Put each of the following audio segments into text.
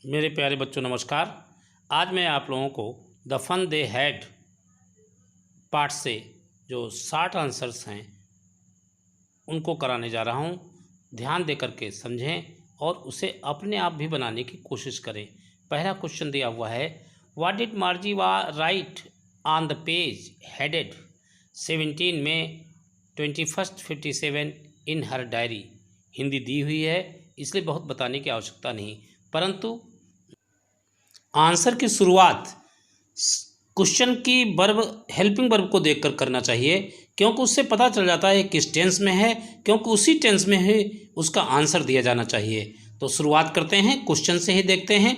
मेरे प्यारे बच्चों नमस्कार। आज मैं आप लोगों को the fun they had part से जो 60 आंसर्स हैं उनको कराने जा रहा हूँ। ध्यान दे करके समझें और उसे अपने आप भी बनाने की कोशिश करें। पहला क्वेश्चन दिया हुआ है, what did मार्जी right on the page headed 17 में 2157 इन हर डायरी। हिंदी दी हुई है इसलिए बहुत बताने की आवश्यकता नहीं, परंतु आंसर की शुरुआत क्वेश्चन की वर्ब हेल्पिंग वर्ब को देखकर करना चाहिए, क्योंकि उससे पता चल जाता है किस टेंस में है, क्योंकि उसी टेंस में है उसका आंसर दिया जाना चाहिए। तो शुरुआत करते हैं क्वेश्चन से ही देखते हैं,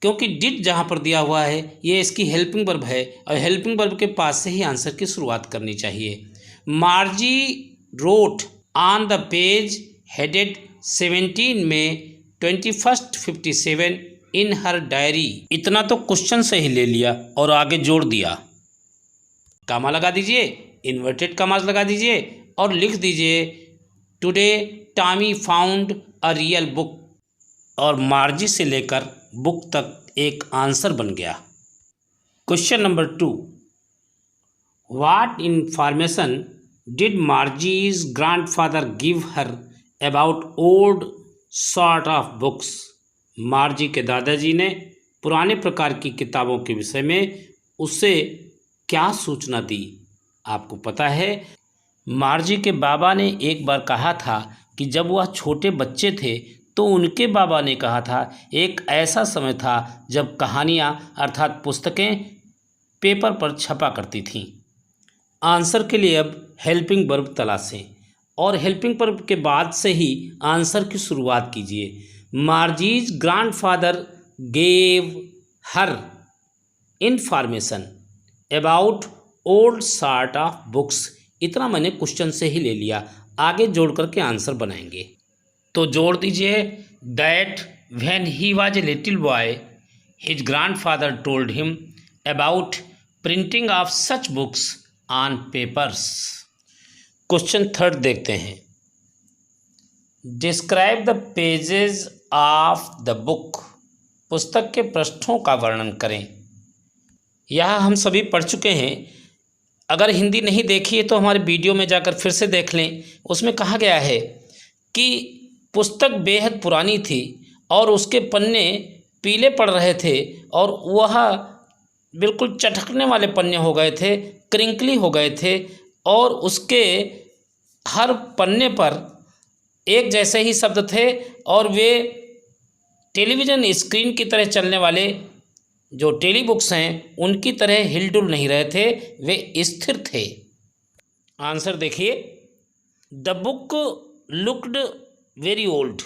क्योंकि डिड जहाँ पर दिया हुआ है ये इसकी हेल्पिंग वर्ब है और हेल्पिंग वर्ब के पास से ही आंसर की शुरुआत करनी चाहिए। मार्जी road on the page headed 17 में 2157 इन हर डायरी। इतना तो क्वेश्चन से ही ले लिया और आगे जोड़ दिया। कामा लगा दीजिए, इन्वर्टेड कामाज लगा दीजिए और लिख दीजिए today Tommy found a real book, और मार्जी से लेकर बुक तक एक आंसर बन गया। Question number 2, what information did Margie's grandfather give her about old sort of books. Margie के दादाजी ने पुराने प्रकार की किताबों के विषय में उससे क्या सूचना दी। आपको पता है मार्जी के बाबा ने एक बार कहा था कि जब वह छोटे बच्चे थे तो उनके बाबा ने कहा था एक ऐसा समय था जब कहानियाँ अर्थात पुस्तकें पेपर पर छपा करती थीं। आंसर के लिए अब हेल्पिंग वर्ब तलाशें और हेल्पिंग वर्ब के बाद से ही आंसर की शुरुआत कीजिए। Margie's grandfather gave her information about old sort of books. इतना मैंने क्वेश्चन से ही ले लिया, आगे जोड़ करके आंसर बनाएंगे। तो जोड़ दीजिए that when he was a little boy his grandfather told him about printing of such books on papers. Question 3 देखते हैं, describe the pages of the book. पुस्तक के पृष्ठों का वर्णन करें। यह हम सभी पढ़ चुके हैं। अगर हिंदी नहीं देखी है तो हमारे वीडियो में जाकर फिर से देख लें। उसमें कहा गया है कि पुस्तक बेहद पुरानी थी और उसके पन्ने पीले पड़ रहे थे और वह बिल्कुल चटकने वाले पन्ने हो गए थे, क्रिंकली हो गए थे, और उसके हर पन्ने पर एक जैसे ही शब्द थे और वे टेलीविज़न स्क्रीन की तरह चलने वाले जो टेली बुक्स हैं उनकी तरह हिलडुल नहीं रहे थे, वे स्थिर थे। आंसर देखिए, the book looked very old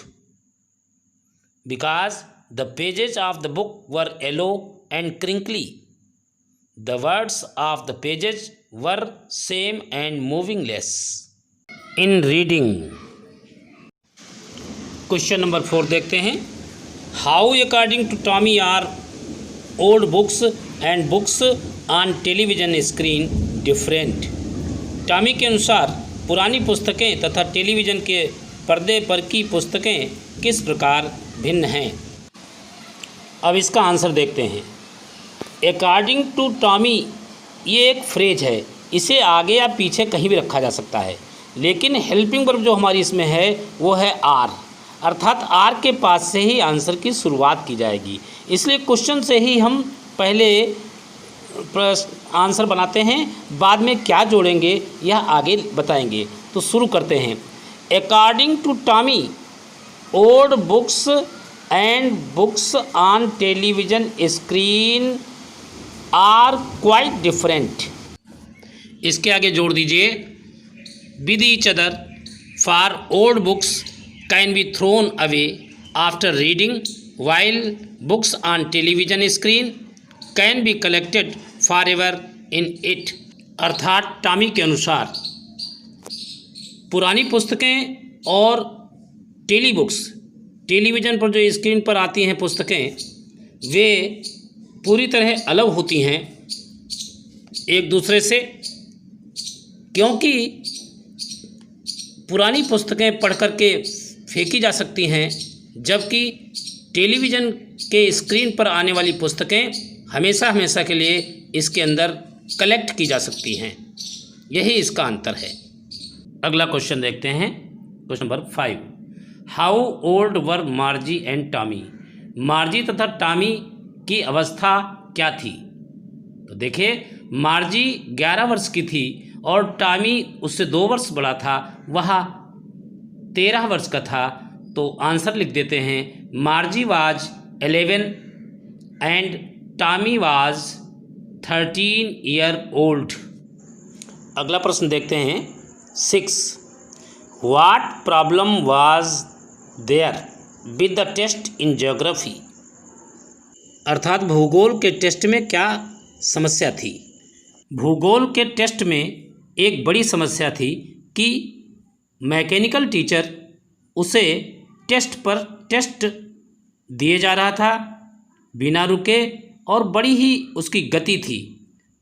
because the pages of the book were yellow and crinkly. The words of the pages were same and moving less in reading. Question number 4 देखते हैं, how according to Tommy are old books and books on television screen different. टॉमी के अनुसार पुरानी पुस्तकें तथा television के पर्दे पर की पुस्तकें किस प्रकार भिन्न हैं। अब इसका आंसर देखते हैं। अकॉर्डिंग टू टॉमी ये एक फ्रेज है, इसे आगे या पीछे कहीं भी रखा जा सकता है, लेकिन हेल्पिंग वर्ब जो हमारी इसमें है वो है आर, अर्थात आर के पास से ही आंसर की शुरुआत की जाएगी। इसलिए क्वेश्चन से ही हम पहले आंसर बनाते हैं, बाद में क्या जोड़ेंगे यह आगे बताएंगे। तो शुरू करते हैं। According to Tommy old books and books on television screen are quite different. इसके आगे जोड़ दीजिए with each other for old books can be thrown away after reading while books on television screen can be collected forever in it। अर्थात Tommy के अनुसार पुरानी पुस्तकें और टेली बुक्स, टेलीविज़न पर जो स्क्रीन पर आती हैं पुस्तकें, वे पूरी तरह अलग होती हैं एक दूसरे से, क्योंकि पुरानी पुस्तकें पढ़ कर के फेंकी जा सकती हैं, जबकि टेलीविज़न के स्क्रीन पर आने वाली पुस्तकें हमेशा हमेशा के लिए इसके अंदर कलेक्ट की जा सकती हैं। यही इसका अंतर है। अगला क्वेश्चन देखते हैं, question number 5। How old were मार्जी and Tommy? मार्जी तथा टॉमी की अवस्था क्या थी? तो देखिए, मार्जी 11 वर्ष की थी और टॉमी उससे 2 वर्ष बड़ा था, वह 13 वर्ष का था। तो आंसर लिख देते हैं, Margie was 11 and Tommy was 13 year old. अगला प्रश्न देखते हैं 6। What problem was there with the test in geography? अर्थात भूगोल के टेस्ट में क्या समस्या थी? भूगोल के टेस्ट में एक बड़ी समस्या थी कि मैकेनिकल टीचर उसे टेस्ट पर टेस्ट दिए जा रहा था बिना रुके, और बड़ी ही उसकी गति थी,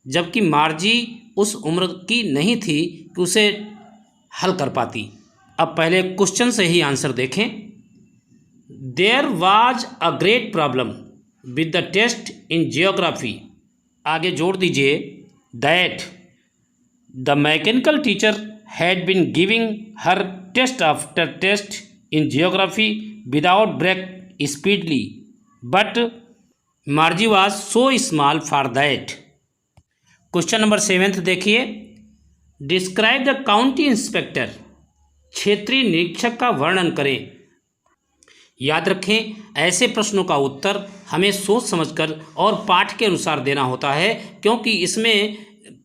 जबकि मार्जी उस उम्र की नहीं थी कि उसे हल कर पाती। अब पहले क्वेश्चन से ही आंसर देखें। There was a great problem with the test in geography, आगे जोड़ दीजिए, that the mechanical teacher had been giving her test after test in geography without break speedly, but Margie was so small for that. Question number 7 देखिए, describe the county inspector, क्षेत्रीय निरीक्षक का वर्णन करें। याद रखें, ऐसे प्रश्नों का उत्तर हमें सोच समझकर और पाठ के अनुसार देना होता है, क्योंकि इसमें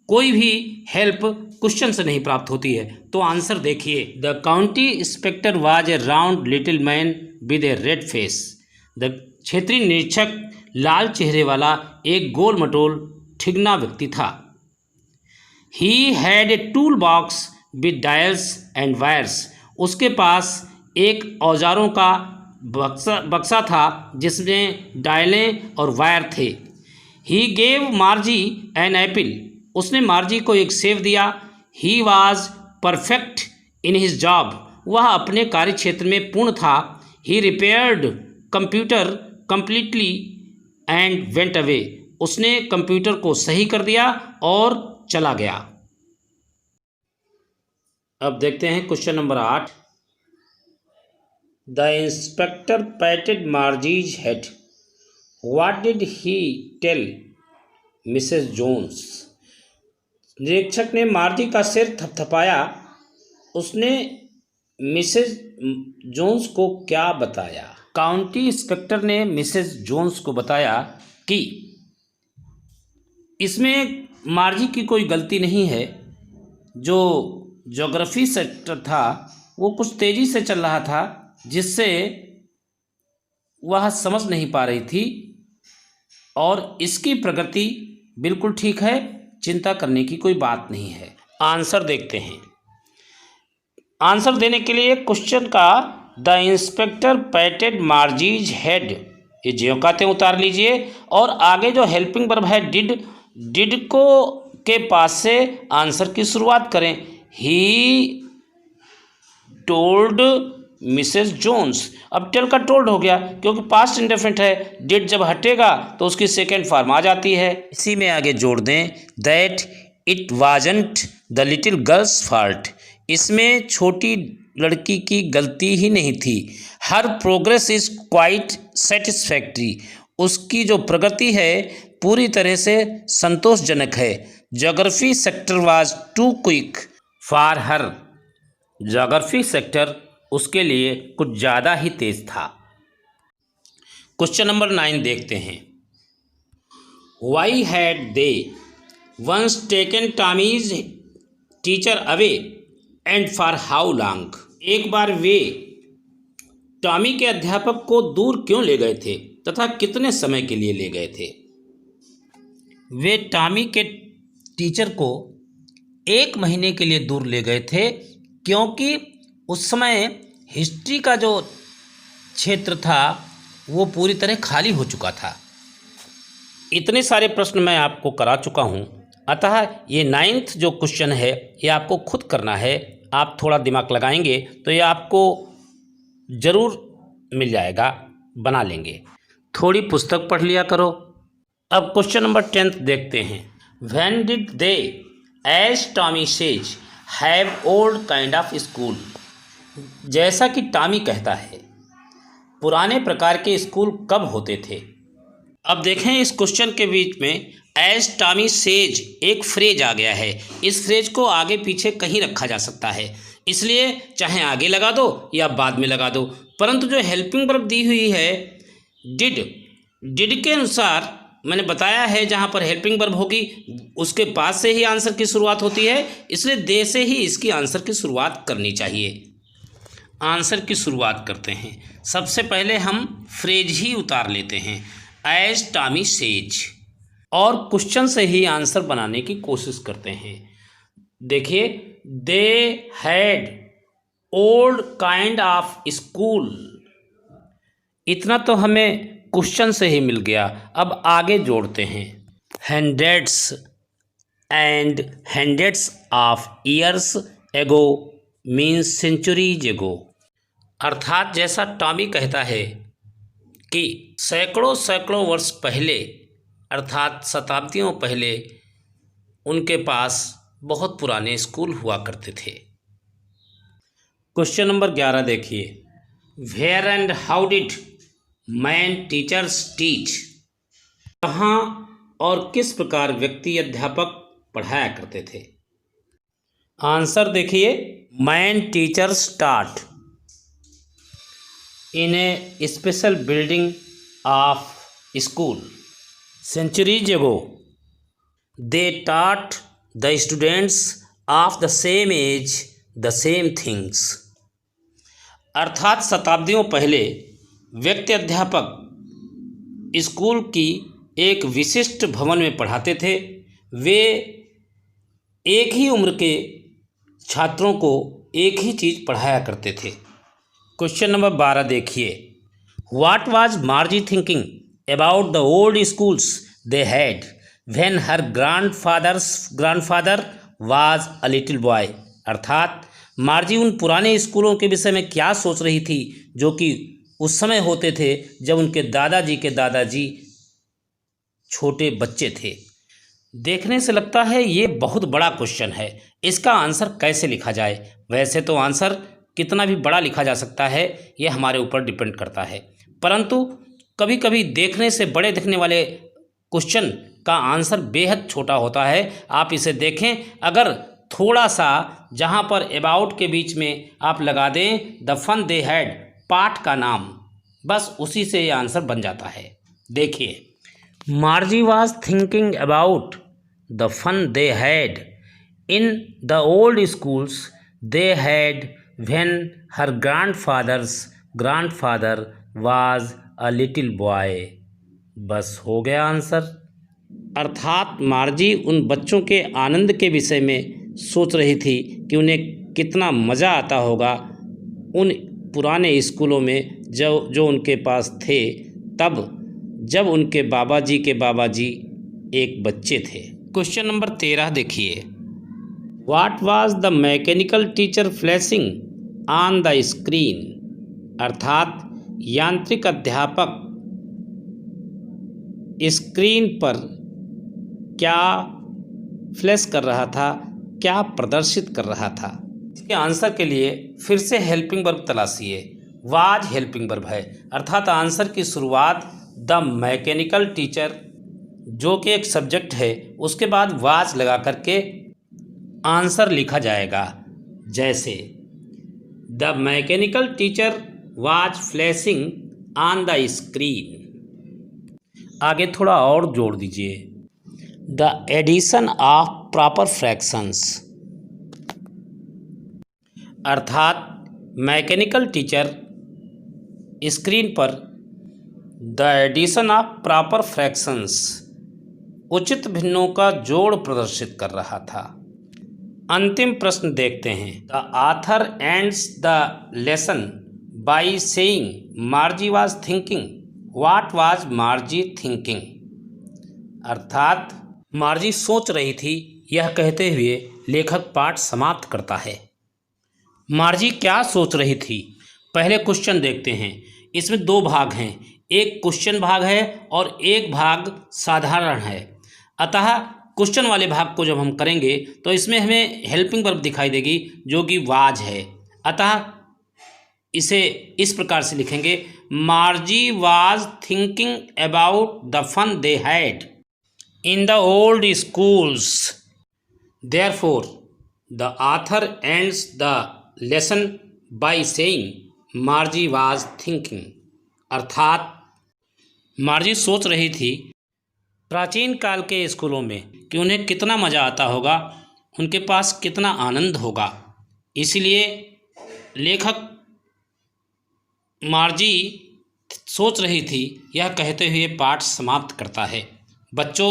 कोई भी हेल्प क्वेश्चन से नहीं प्राप्त होती है। तो आंसर देखिए, the county inspector was A round little man with A red face. The क्षेत्रीय निरीक्षक लाल चेहरे वाला एक गोल मटोल ठिगना व्यक्ति था। He had a tool box with dials and wires, उसके पास एक औजारों का बक्सा था जिसमें डायलें और वायर थे। He gave Margie an apple, उसने मार्जी को एक सेब दिया। He was perfect in his job, वह अपने कार्य क्षेत्र में पूर्ण था। He repaired computer completely and went away, उसने कंप्यूटर को सही कर दिया और चला गया। अब देखते हैं question number 8। The inspector patted Margie's head, what did he tell Mrs Jones? निरीक्षक ने मार्जी का सिर थपथपाया, उसने मिसेस जोन्स को क्या बताया? काउंटी इंस्पेक्टर ने मिसेस जोन्स को बताया कि इसमें मार्जी की कोई गलती नहीं है। जो ज्योग्राफी सेक्टर था वो कुछ तेज़ी से चल रहा था, जिससे वह समझ नहीं पा रही थी, और इसकी प्रगति बिल्कुल ठीक है, चिंता करने की कोई बात नहीं है। आंसर देखते हैं। आंसर देने के लिए क्वेश्चन का the inspector patted Margie's head, ये ज्यों का त्यों उतार लीजिए, और आगे जो हेल्पिंग वर्ब है डिड को के पास से आंसर की शुरुआत करें। ही टोल्ड मिसेस जोन्स, अब टेल का टोल्ड हो गया क्योंकि पास्ट इंडेफिनिट है। डिड जब हटेगा तो उसकी सेकेंड फॉर्म आ जाती है। इसी में आगे जोड़ दें that it wasn't the little girl's fault, इसमें छोटी लड़की की गलती ही नहीं थी। Her progress is quite satisfactory, उसकी जो प्रगति है पूरी तरह से संतोषजनक है। Geography sector was too quick for her, geography sector उसके लिए कुछ ज़्यादा ही तेज था। क्वेश्चन नंबर 9 देखते हैं। Why had they once taken Tommy's teacher away and for how long? एक बार वे टॉमी के अध्यापक को दूर क्यों ले गए थे तथा कितने समय के लिए ले गए थे? वे टॉमी के टीचर को 1 महीने के लिए दूर ले गए थे, क्योंकि उस समय हिस्ट्री का जो क्षेत्र था वो पूरी तरह खाली हो चुका था। इतने सारे प्रश्न मैं आपको करा चुका हूँ, अतः ये 9th जो क्वेश्चन है ये आपको खुद करना है। आप थोड़ा दिमाग लगाएंगे तो ये आपको ज़रूर मिल जाएगा। बना लेंगे। थोड़ी पुस्तक पढ़ लिया करो। अब क्वेश्चन नंबर 10 देखते हैं। When did they, as Tommy says, have old kind of school. जैसा कि टॉमी कहता है, पुराने प्रकार के स्कूल कब होते थे। अब देखें इस क्वेश्चन के बीच में एज टॉमी सेज एक फ्रेज आ गया है। इस फ्रेज को आगे पीछे कहीं रखा जा सकता है, इसलिए चाहे आगे लगा दो या बाद में लगा दो। परंतु जो हेल्पिंग वर्ब दी हुई है डिड के अनुसार मैंने बताया है, जहाँ पर हेल्पिंग वर्ब होगी उसके पास से ही आंसर की शुरुआत होती है, इसलिए दे से ही इसकी आंसर की शुरुआत करनी चाहिए। आंसर की शुरुआत करते हैं। सबसे पहले हम फ्रेज ही उतार लेते हैं, एज टॉमी सेज, और क्वेश्चन से ही आंसर बनाने की कोशिश करते हैं। देखिए, they had old kind of school, इतना तो हमें क्वेश्चन से ही मिल गया। अब आगे जोड़ते हैं, hundreds and hundreds of years ago means centuries ago. अर्थात जैसा टॉमी कहता है कि सैकड़ों सैकड़ों वर्ष पहले, अर्थात शताब्दियों पहले उनके पास बहुत पुराने स्कूल हुआ करते थे। क्वेश्चन नंबर 11 देखिए, where and how did man teachers teach. कहाँ और किस प्रकार व्यक्ति अध्यापक पढ़ाया करते थे। आंसर देखिए, man teachers taught in a special building of school centuries ago. They taught the students of the same age the same things. अर्थात शताब्दियों पहले व्यक्ति अध्यापक स्कूल की एक विशिष्ट भवन में पढ़ाते थे। वे एक ही उम्र के छात्रों को एक ही चीज़ पढ़ाया करते थे। क्वेश्चन नंबर 12 देखिए, what was मार्जी thinking about the old schools they had when her grandfather was a little boy। अर्थात मार्जी उन पुराने स्कूलों के विषय में क्या सोच रही थी जो कि उस समय होते थे जब उनके दादाजी छोटे बच्चे थे। देखने से लगता है ये बहुत बड़ा क्वेश्चन है, इसका आंसर कैसे लिखा जाए। वैसे तो आंसर कितना भी बड़ा लिखा जा सकता है, ये हमारे ऊपर डिपेंड करता है, परंतु कभी कभी देखने से बड़े दिखने वाले क्वेश्चन का आंसर बेहद छोटा होता है। आप इसे देखें, अगर थोड़ा सा जहाँ पर अबाउट के बीच में आप लगा दें द फन दे हैड, पाठ का नाम, बस उसी से ये आंसर बन जाता है। देखिए, Margie was thinking about the fun they had in the old schools they had when her grandfather was a little boy. बस हो गया आंसर। अर्थात मार्जी उन बच्चों के आनंद के विषय में सोच रही थी कि उन्हें कितना मज़ा आता होगा उन पुराने स्कूलों में जो उनके पास थे तब जब उनके बाबाजी एक बच्चे थे। क्वेश्चन नंबर 13 देखिए, what was the mechanical teacher flashing on the screen. अर्थात यांत्रिक अध्यापक स्क्रीन पर क्या फ्लैश कर रहा था, क्या प्रदर्शित कर रहा था। इसके आंसर के लिए फिर से हेल्पिंग वर्ब तलाशिए। वाज हेल्पिंग वर्ब है, अर्थात आंसर की शुरुआत द मैकेनिकल टीचर जो कि एक सब्जेक्ट है उसके बाद वाज लगा करके आंसर लिखा जाएगा। जैसे the mechanical teacher was flashing on the screen. आगे थोड़ा और जोड़ दीजिए, the addition of proper fractions. अर्थात मैकेनिकल टीचर स्क्रीन पर the addition of proper fractions, उचित भिन्नों का जोड़ प्रदर्शित कर रहा था। अंतिम प्रश्न देखते हैं, the author ends the lesson by saying Margie was thinking. What was मार्जी thinking. अर्थात मार्जी सोच रही थी, यह कहते हुए लेखक पाठ समाप्त करता है। मार्जी क्या सोच रही थी। पहले क्वेश्चन देखते हैं, इसमें दो भाग हैं, एक क्वेश्चन भाग है और एक भाग साधारण है। अतः क्वेश्चन वाले भाग को जब हम करेंगे तो इसमें हमें हेल्पिंग वर्ब दिखाई देगी जो कि वाज है। अतः इसे इस प्रकार से लिखेंगे, Margie was thinking about the fun they had in the old schools. Therefore the author ends the lesson by saying Margie was thinking. अर्थात मार्जी सोच रही थी प्राचीन काल के स्कूलों में कि उन्हें कितना मज़ा आता होगा, उनके पास कितना आनंद होगा। इसलिए लेखक मार्जी सोच रही थी यह कहते हुए पाठ समाप्त करता है। बच्चों,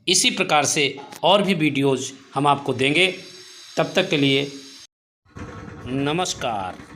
इसी प्रकार से और भी वीडियोज़ हम आपको देंगे। तब तक के लिए नमस्कार।